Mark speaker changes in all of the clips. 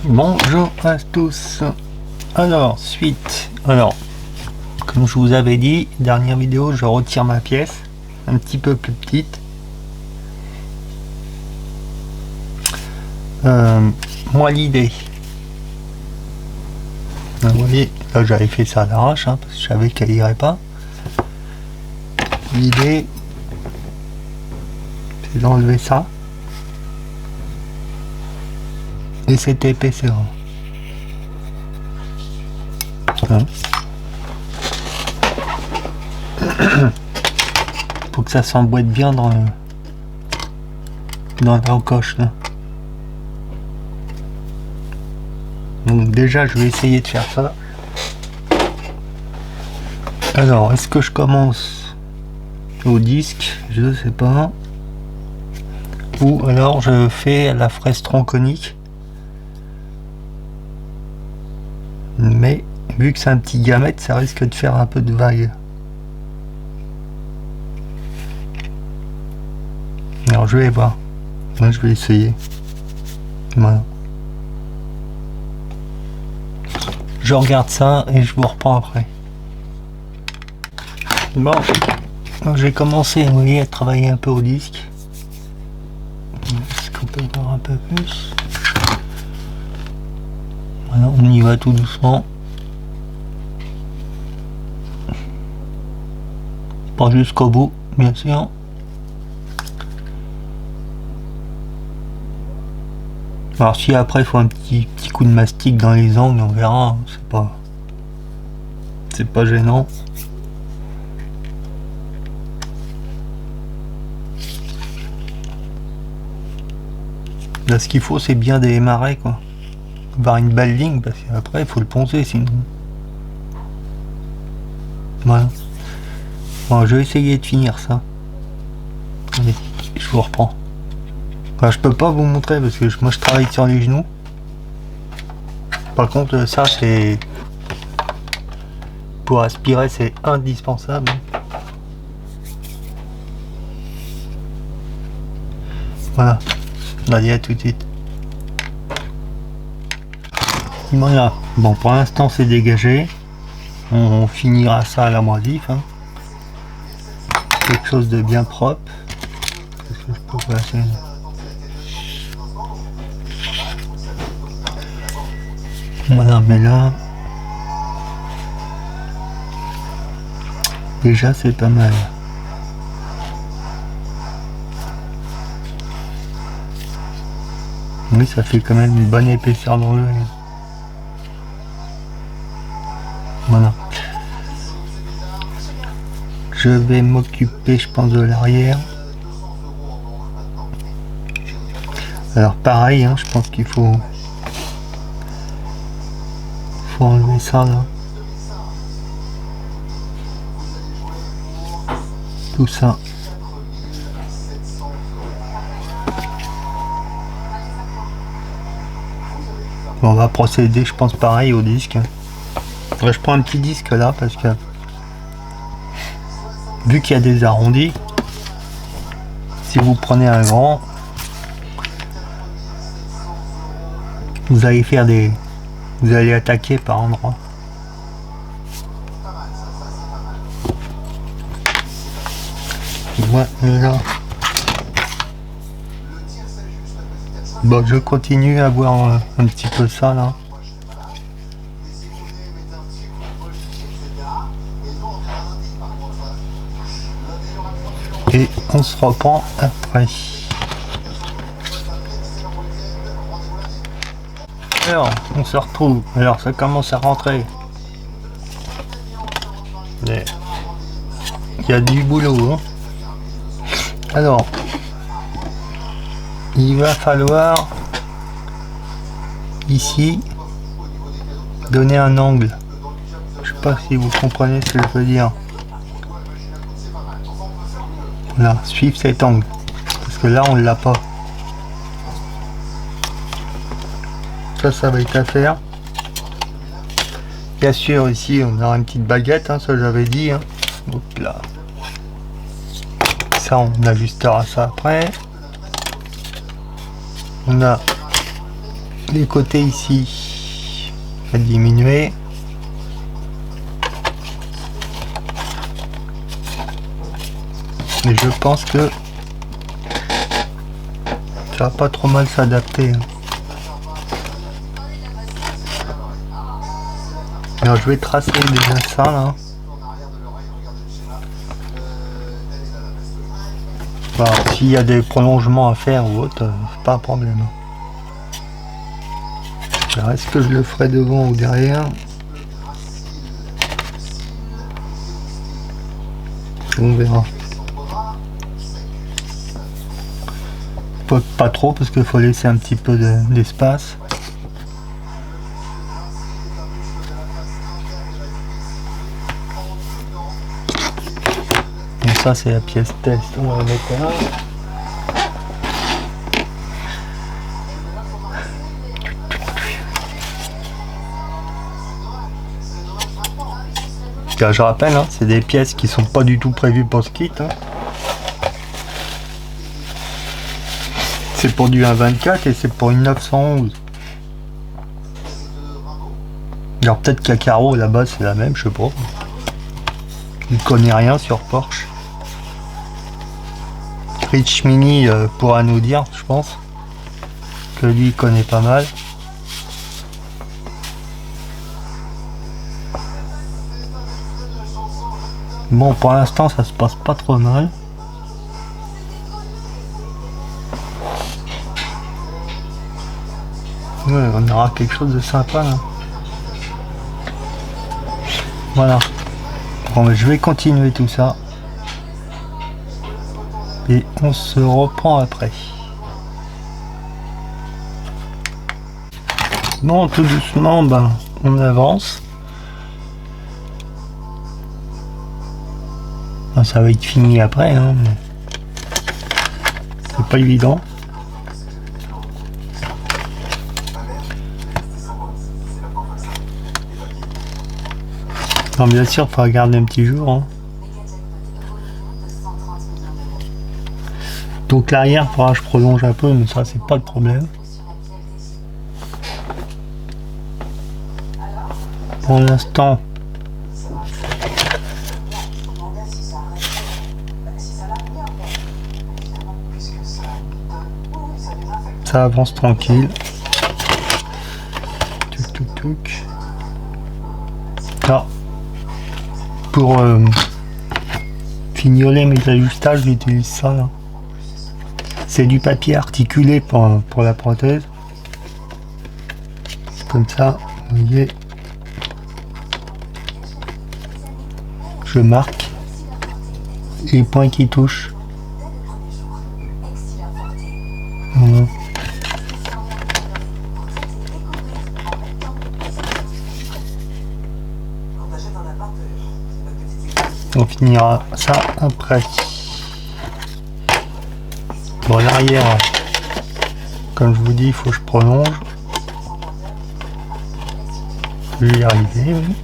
Speaker 1: Bonjour à tous. Alors, comme je vous avais dit, dernière vidéo, je retire ma pièce, un petit peu plus petite. Moi, l'idée, vous voyez, là j'avais fait ça à l'arrache, parce que je savais qu'elle irait pas. L'idée, c'est d'enlever ça et cette épaisseur. Faut que ça s'emboîte bien dans la encoche là. Donc déjà je vais essayer de faire ça. Alors est-ce que je commence au disque? Je sais pas. Ou alors je fais la fraise tronconique. Mais vu que c'est un petit diamètre, ça risque de faire un peu de vague. Alors je vais voir. Moi je vais essayer. Voilà. Je regarde ça et je vous reprends après. Bon, j'ai commencé, vous voyez, à travailler un peu au disque. Est-ce qu'on peut voir un peu plus? Voilà, on y va tout doucement. Pas jusqu'au bout, bien sûr. Alors si après il faut un petit coup de mastic dans les angles, on verra, c'est pas gênant. Là ce qu'il faut c'est bien démarrer quoi. Avoir une belle ligne parce qu'après il faut le poncer sinon. Voilà. Bon, je vais essayer de finir ça. Allez, je vous reprends. Enfin, je peux pas vous montrer parce que moi je travaille sur les genoux. Par contre ça c'est pour aspirer, c'est indispensable. Voilà. Allez, à tout de suite. Voilà. Bon, pour l'instant c'est dégagé. On finira ça à l'abrasif. Quelque chose de bien propre. Qu'est-ce que je peux passer? Voilà, mais là déjà c'est pas mal. Oui, ça fait quand même une bonne épaisseur dans le. Voilà. Je vais m'occuper, je pense, de l'arrière. Alors pareil, je pense qu'il faut enlever ça là. Tout ça. Bon, on va procéder, je pense, pareil au disque. Je prends un petit disque là parce que vu qu'il y a des arrondis, si vous prenez un grand, vous allez vous allez attaquer par endroits. Voilà. Bon, je continue à voir un petit peu ça là. Et on se reprend après. Alors, on se retrouve. Alors, ça commence à rentrer. Mais il y a du boulot. Alors, il va falloir ici donner un angle. Je sais pas si vous comprenez ce que je veux dire. Là, suivre cet angle. Parce que là, on l'a pas. Ça va être à faire. Bien sûr, ici, on aura une petite baguette, ça j'avais dit. Hop là. Ça, on ajustera ça après. On a les côtés ici, on va diminuer. Mais je pense que ça va pas trop mal s'adapter. Alors je vais tracer déjà ça là. Voilà, s'il y a des prolongements à faire ou autre, c'est pas un problème. Alors est-ce que je le ferai devant ou derrière? On verra. Pas trop parce qu'il faut laisser un petit peu d'espace. Donc ça c'est la pièce test, on va la mettre là. Car je rappelle, hein, c'est des pièces qui sont pas du tout prévues pour ce kit. Hein. C'est pour du 1.24 et c'est pour une 911. Alors peut-être qu'à carreau là-bas c'est la même, je sais pas. Je ne connais rien sur Porsche. Rich Mini pourra nous dire, je pense. Que lui il connaît pas mal. Bon, pour l'instant ça se passe pas trop mal. Ouais, on aura quelque chose de sympa là. Voilà. Bon, je vais continuer tout ça. Et on se reprend après. Bon, tout doucement, ben, on avance. Ben, ça va être fini après, hein, mais c'est pas évident. Non, bien sûr, il faut regarder un petit jour. Hein. Donc l'arrière, il faudra que je prolonge un peu, mais ça, c'est pas le problème. Pour l'instant, ça avance tranquille. Tuc, tuc, tuc. Là, pour fignoler mes ajustages, j'utilise ça là. C'est du papier articulé pour la prothèse. Comme ça, vous voyez. Je marque les points qui touchent. Voilà. On finira ça après. Bon, l'arrière, comme je vous dis, il faut que je prolonge. Je vais y arriver, oui.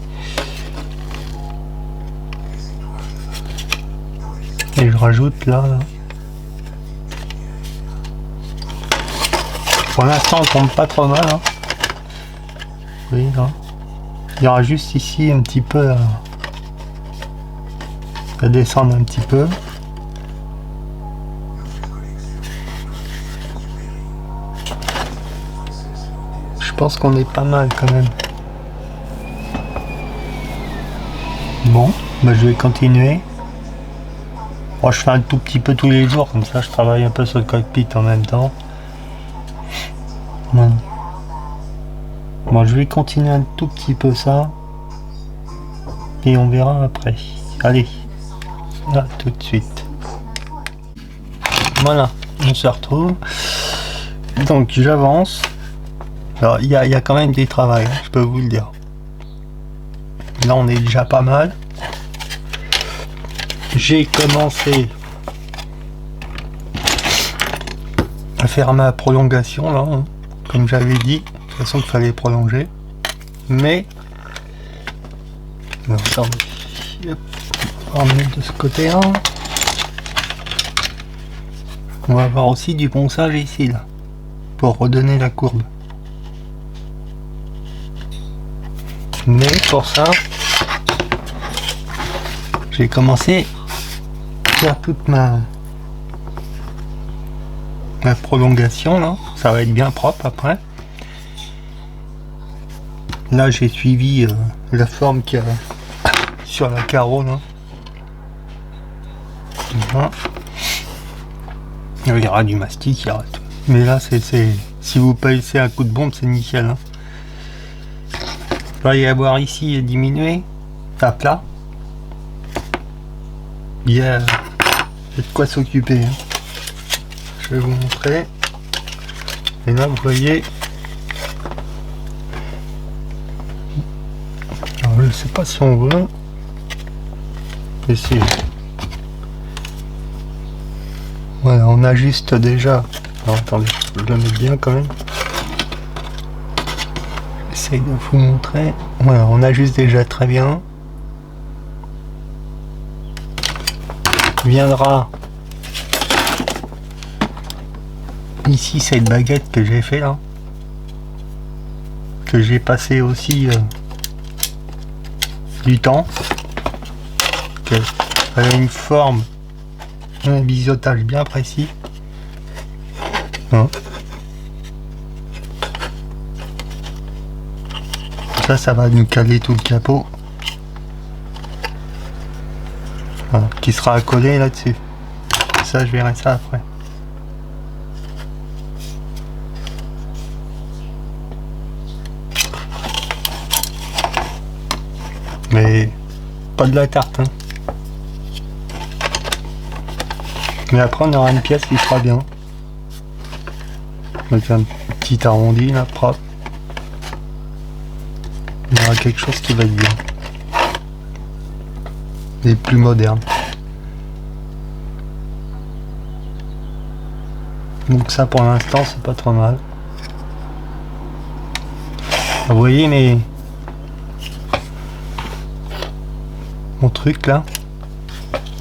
Speaker 1: Et je rajoute là. Pour l'instant, on tombe pas trop mal. Hein. Oui, là. Il y aura juste ici un petit peu à descendre un petit peu. Je pense qu'on est pas mal quand même. Bon, bah je vais continuer. Moi, je fais un tout petit peu tous les jours, comme ça je travaille un peu sur le cockpit en même temps. Voilà. Bon, je vais continuer un tout petit peu ça. Et on verra après. Allez, là tout de suite. Voilà, on se retrouve. Donc j'avance. Alors il y a quand même des travaux, je peux vous le dire. Là on est déjà pas mal. J'ai commencé à faire ma prolongation là, hein, comme j'avais dit. De toute façon il fallait prolonger. Mais attendez, on va emmener de ce côté-là. On va avoir aussi du ponçage ici là, pour redonner la courbe. Mais pour ça, j'ai commencé à faire toute ma prolongation là. Ça va être bien propre après. Là j'ai suivi la forme qu'il y a sur la carreau là. Voilà. Il y aura du mastic, il y aura tout. Mais là c'est si vous passez un coup de bombe, c'est nickel. Hein. Il va y avoir ici diminué à plat. Il y a de quoi s'occuper. Hein. Je vais vous montrer. Et là vous voyez. Alors, je sais pas si on voit. Essayer. Voilà, on ajuste déjà. Alors attendez, je le mets bien quand même. J'essaye de vous montrer. Voilà, on ajuste déjà très bien. Viendra ici cette baguette que j'ai fait là, que j'ai passé aussi du temps, qu'elle a une forme, un biseautage bien précis. Hein. Ça va nous caler tout le capot. Voilà, qui sera accolé là-dessus. Ça, je verrai ça après. Mais pas de la tarte. Hein. Mais après, on aura une pièce qui sera bien. Avec un petit arrondi là, propre. Il y aura quelque chose qui va être bien. Et plus moderne. Donc ça pour l'instant c'est pas trop mal. Vous voyez mon truc là,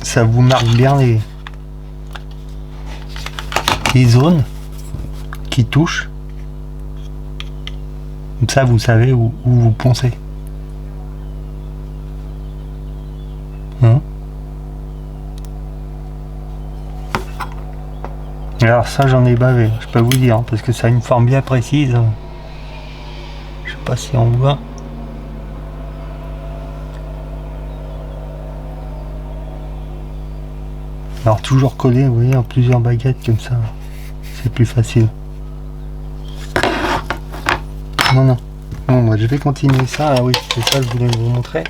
Speaker 1: ça vous marque bien les zones qui touchent. Comme ça vous savez où vous poncez. Hein? Alors ça j'en ai bavé, je peux vous dire, parce que ça a une forme bien précise. Je sais pas si on voit. Alors toujours collé, vous voyez, en plusieurs baguettes comme ça, c'est plus facile. Non. Bon, moi je vais continuer ça. Ah oui, c'est ça que je voulais vous montrer.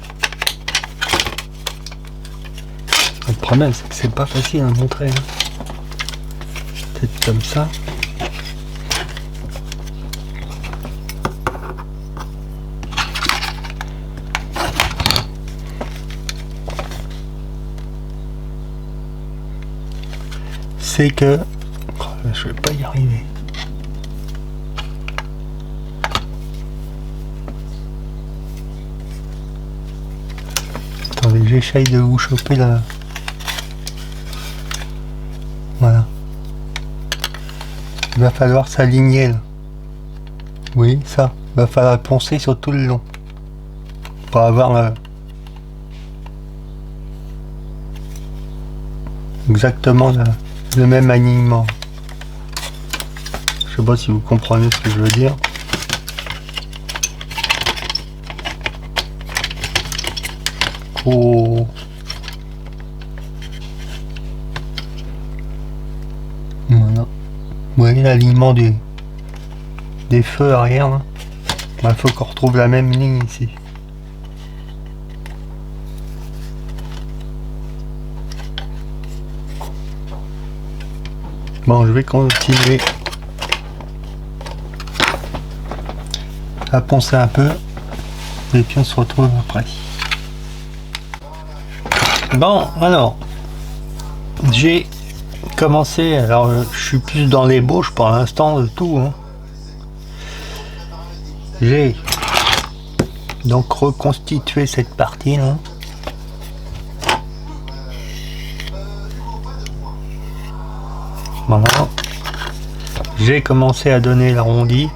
Speaker 1: Le problème c'est que c'est pas facile à montrer. Hein. Peut-être comme ça. C'est que je vais pas y arriver. Attendez, j'essaye de vous choper là. Voilà. Il va falloir s'aligner là. Oui, ça. Il va falloir poncer sur tout le long. Pour avoir exactement le même alignement. Je sais pas si vous comprenez ce que je veux dire. Oh. Voilà. Vous voyez l'alignement des feux arrière. Il faut qu'on retrouve la même ligne ici. Bon, je vais continuer à poncer un peu et puis on se retrouve après. Bon, alors j'ai commencé, alors je suis plus dans l'ébauche pour l'instant de tout. Hein. J'ai donc reconstitué cette partie là. Voilà. J'ai commencé à donner l'arrondi.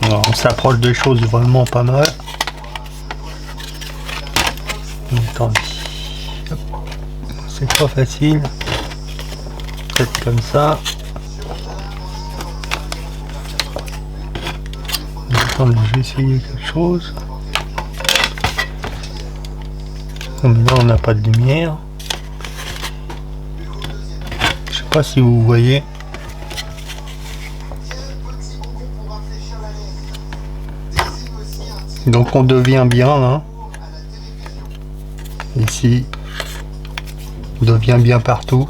Speaker 1: Alors, on s'approche des choses vraiment pas mal. attendez. Hop. C'est pas facile. Peut-être comme ça. Attendez, je vais essayer quelque chose. Comme là on n'a pas de lumière. Je sais pas si vous voyez. Donc on devient bien là. Ici. On devient bien partout.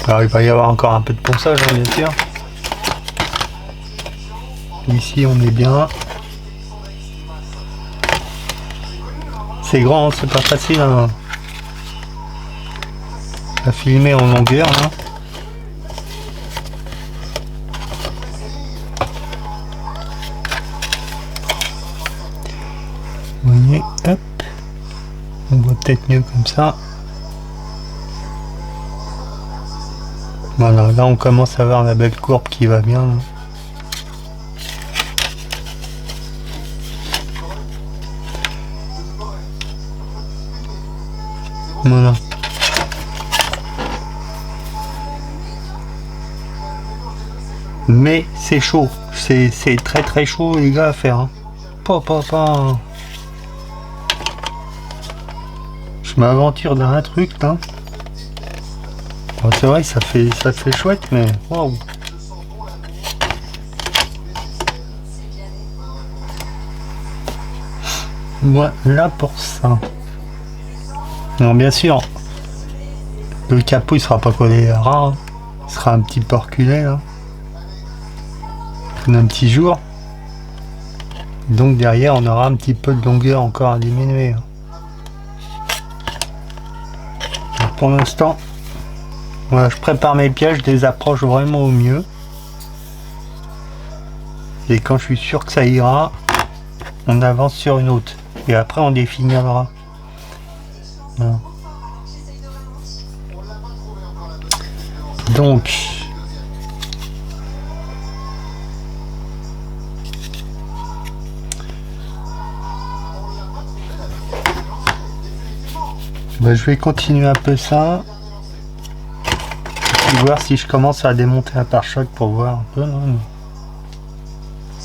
Speaker 1: Alors il va y avoir encore un peu de ponçage hein, bien sûr. Ici on est bien. C'est grand, c'est pas facile hein, à filmer en longueur hein. Vous voyez, hop. On voit peut-être mieux comme ça. Voilà, là on commence à voir la belle courbe qui va bien. Là. Voilà. Mais c'est chaud, c'est très très chaud les gars à faire. Hein. Pas. Je m'aventure dans un truc là. Bon, c'est vrai que ça fait chouette mais waouh. Voilà pour ça. Non bien sûr, le capot il sera pas collé à ras, il sera un petit peu reculé là. Comme un petit jour. Donc derrière on aura un petit peu de longueur encore à diminuer. Donc, pour l'instant, voilà, je prépare mes pièges, je les approche vraiment au mieux. Et quand je suis sûr que ça ira, on avance sur une autre. Et après on définira. Voilà. Donc bah, je vais continuer un peu ça et voir si je commence à démonter un pare-choc pour voir un peu. Non.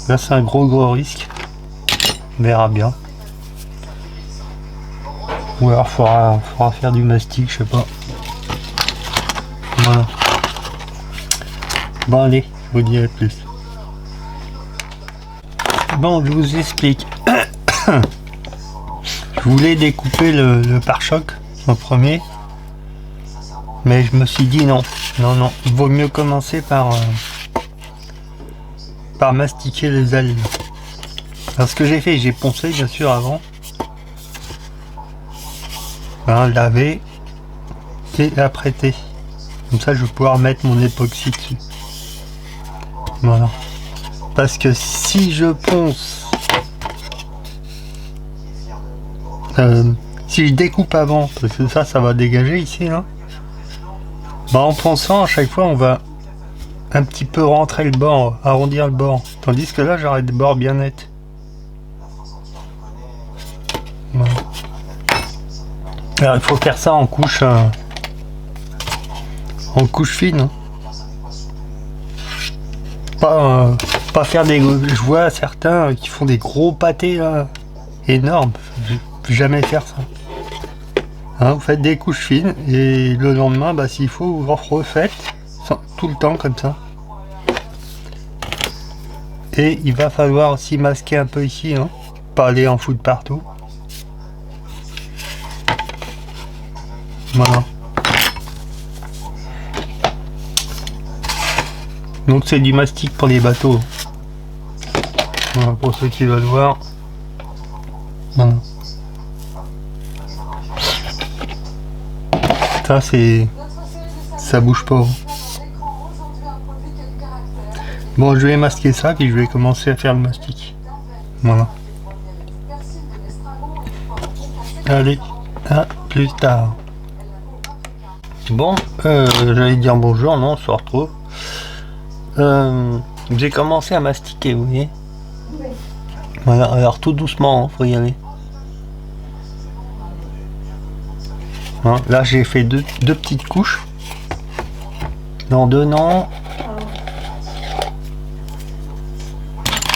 Speaker 1: Là c'est un gros risque, on verra bien. Ou alors faudra faire du mastic, je sais pas. Voilà. Bon allez, je vous dis à plus. Bon, je vous explique. Je voulais découper le pare-choc en premier, mais je me suis dit non, il vaut mieux commencer par mastiquer les ailes. Alors ce que j'ai fait, j'ai poncé bien sûr avant. Hein, laver et apprêter. Comme ça je vais pouvoir mettre mon époxy dessus. Voilà. Parce que si je ponce, si je découpe avant, parce que ça va dégager ici là, bah en ponçant à chaque fois on va un petit peu rentrer le bord, arrondir le bord. Tandis que là j'aurai des bords bien nets. Voilà. Alors il faut faire ça en couche fine. Hein. Pas faire des... Je vois certains qui font des gros pâtés là, énormes. Je vais jamais faire ça. Hein, vous faites des couches fines et le lendemain, bah, s'il faut, vous refaites tout le temps comme ça. Et il va falloir aussi masquer un peu ici, hein, pas aller en foutre partout. Voilà. Donc c'est du mastic pour les bateaux. Voilà, pour ceux qui veulent voir. Voilà. Ça c'est... ça bouge pas. Bon, je vais masquer ça puis je vais commencer à faire le mastic. Voilà. Allez, à plus tard. Bon, j'allais dire bonjour, non, on se retrouve. J'ai commencé à mastiquer, vous voyez. Voilà, alors tout doucement, hein, faut y aller. Hein, là j'ai fait deux petites couches. Dans deux non.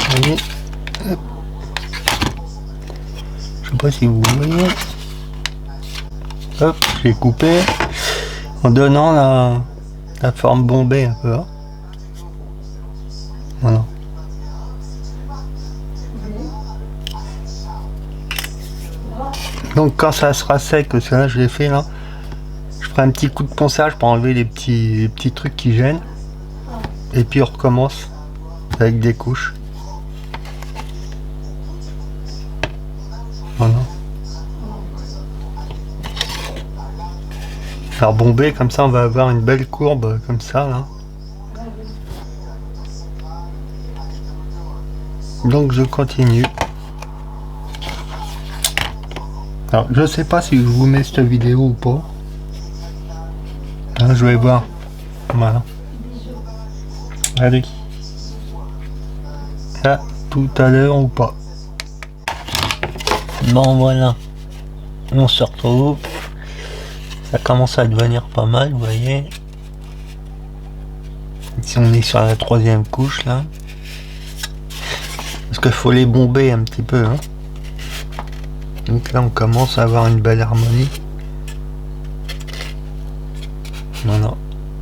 Speaker 1: Vous voyez. Hop. Je sais pas si vous voyez. Hop, j'ai coupé. En donnant la forme bombée un peu. Hein. Voilà. Donc quand ça sera sec, parce que là je l'ai fait là, je ferai un petit coup de ponçage pour enlever les petits trucs qui gênent. Et puis on recommence avec des couches. Voilà. Alors bombé, comme ça on va avoir une belle courbe comme ça là. Donc je continue. Alors je sais pas si je vous mets cette vidéo ou pas. Hein, je vais voir. Voilà. Allez. À tout à l'heure ou pas. Bon voilà. On se retrouve. Ça commence à devenir pas mal, vous voyez. Ici on est sur la troisième couche là. Parce qu'il faut les bomber un petit peu. Hein. Donc là on commence à avoir une belle harmonie. Voilà.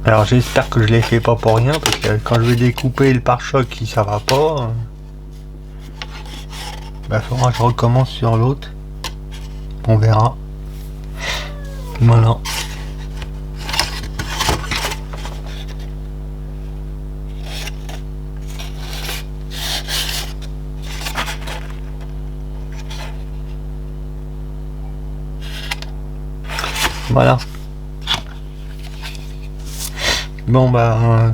Speaker 1: Alors j'espère que je l'ai fait pas pour rien, parce que quand je vais découper le pare-choc si ça va pas, bah faudra que je recommence sur l'autre. On verra. Voilà. Voilà. Bon bah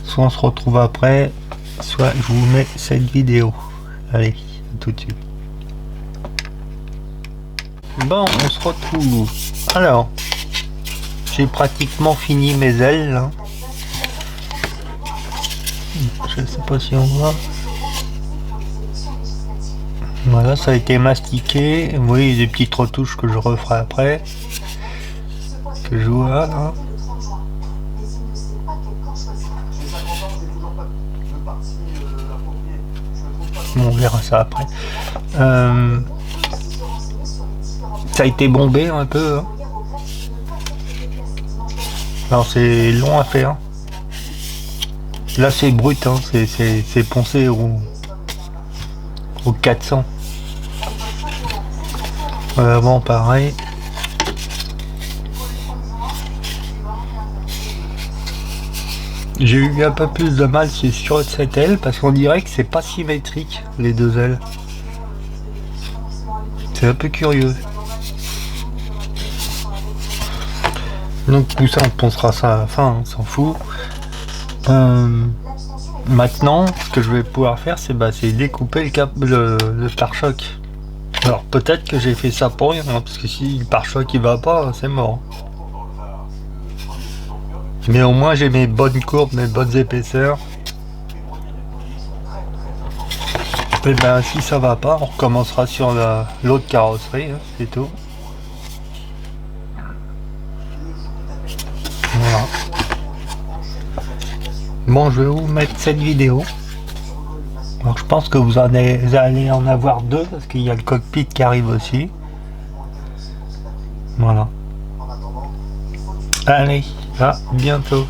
Speaker 1: soit on se retrouve après, soit je vous mets cette vidéo. Allez, à tout de suite. Bon, on se retrouve. Alors, j'ai pratiquement fini mes ailes là. Je sais pas si on voit. Voilà, ça a été mastiqué. Vous voyez des petites retouches que je referai après. Que je vois là. Bon, on verra ça après. Ça a été bombé un peu. Hein. Alors c'est long à faire. Là c'est brut, hein. C'est poncé au 400. Bon pareil. J'ai eu un peu plus de mal sur cette aile parce qu'on dirait que c'est pas symétrique les deux ailes. C'est un peu curieux. Donc tout ça on pensera ça à la fin, on s'en fout. Maintenant ce que je vais pouvoir faire c'est découper le pare-choc. Alors peut-être que j'ai fait ça pour rien, hein, parce que si le pare-choc il va pas, c'est mort. Mais au moins j'ai mes bonnes courbes, mes bonnes épaisseurs. Et ben si ça va pas, on recommencera sur l'autre carrosserie, hein, c'est tout. Voilà. Bon, je vais vous mettre cette vidéo. Alors je pense que vous allez en avoir deux, parce qu'il y a le cockpit qui arrive aussi. Voilà. Allez, à bientôt.